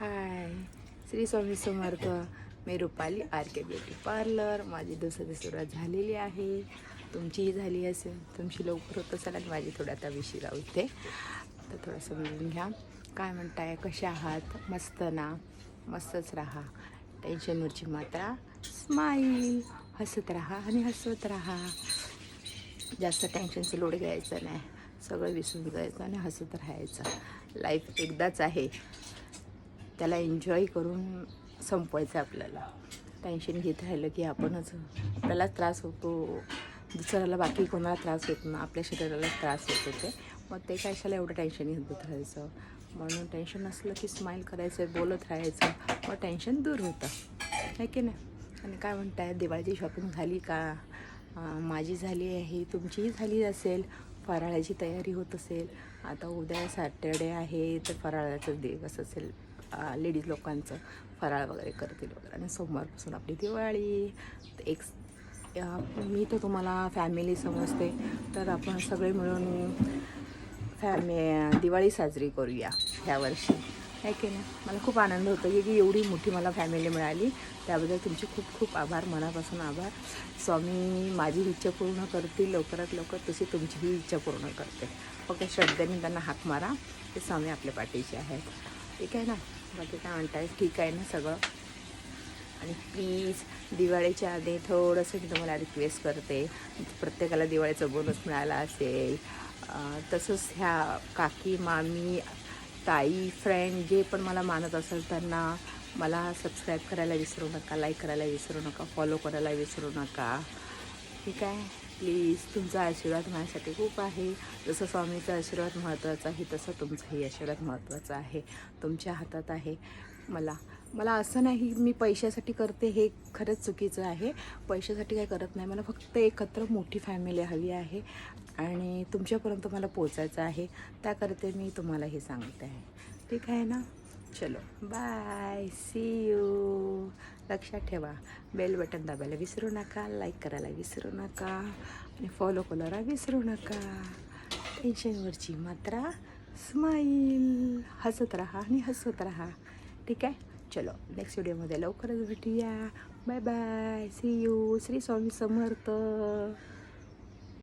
हाय, श्री स्वामी समर्थ. मी Rupali RK. Beauty parlour. माझी दिवसाची सुरुवात झालेली आहे. तुमचीही झाली असेल. तुमची लवकर होत असेल आणि माझी थोडं आता उशिरा होते. तर थोडं समजून घ्या. काय म्हणताय, कसे आहात? मस्त ना? मस्तच राहा. टेन्शनवरची मात्रा स्माईल. हसत राहा आणि हसवत राहा. जास्त टेन्शनचं लोड घ्यायचं नाही. सगळं विसरून जायचं आणि हसत राहायचं. लाईफ एकदाच आहे, त्याला एन्जॉय करून संपवायचं आपल्याला. टेन्शन घेत राहिलं की आपल्यालाच त्रास होतो. दुसऱ्याला बाकी कोणाला त्रास होत ना, आपल्या शरीराला त्रास होतो. मग ते कशाला एवढं टेन्शन घेत राहायचं. म्हणून टेन्शन असलं की स्माईल करायचं, बोलत राहायचं, मग टेन्शन दूर होतं, आहे की नाही? आणि काय म्हणताय, दिवाळीची शॉपिंग झाली का? माझी झाली आहे, तुमचीही झाली असेल. फराळाची तयारी होत असेल. आता उद्या सॅटर्डे आहे, तर फराळाचं दिवस असेल. लेडीज लोकांचं फराळ वगैरे करतील वगैरे. आणि सोमवारपासून आपली दिवाळी. मी तर तुम्हाला फॅमिली समजते, तर आपण सगळे मिळून दिवाळी साजरी करूया ह्या वर्षी, आहे की नाही? मला खूप आनंद होतो की एवढी मोठी मला फॅमिली मिळाली. त्याबद्दल तुमचे खूप खूप आभार, मनापासून आभार. स्वामी माझी इच्छा पूर्ण करतील लवकरात लवकर, तशी तुमचीही इच्छा पूर्ण करते. फक्त श्रद्धेने त्यांना हाक मारा, ते स्वामी आपल्या पाठीचे आहेत. ठीक आहे ना? बाकी काय म्हणताय, ठीक आहे ना सगळं? आणि प्लीज दिवाळीच्या आधी थोडंसं मी तुम्हाला रिक्वेस्ट करते, प्रत्येकाला दिवाळीचं बोनस मिळाला असेल, तसंच ह्या काकी, मामी, ताई, फ्रेंड जे पण मला मानत असेल त्यांना मला सबस्क्राईब करायला विसरू नका, लाईक करायला विसरू नका, फॉलो करायला विसरू नका. ठीक आहे? प्लीज, तुमचा आशीर्वाद माझ्यासाठी खूप आहे. जसं स्वामीचा आशीर्वाद महत्त्वाचा आहे, तसं तुमचाही आशीर्वाद महत्त्वाचा आहे. तुमच्या हातात आहे. मला असं नाही मी पैशासाठी करते, हे खरंच चुकीचं आहे. पैशासाठी काय करत नाही. मला फक्त एकत्र मोठी फॅमिली हवी आहे आणि तुमच्यापर्यंत मला पोचायचं आहे. त्याकरते मी तुम्हाला हे सांगते आहे. ठीक आहे ना? चलो बाय, सी यू. लक्षात ठेवा, बेल बटन दाबायला विसरू नका, लाईक करायला विसरू नका आणि फॉलो करायला विसरू नका. टेन्शनवरची मात्रा स्माईल. हसत राहा आणि हसत राहा. ठीक आहे? चलो, नेक्स्ट व्हिडिओमध्ये लवकरच भेटूया. Bye bye, see you. Shri Swami Samarth.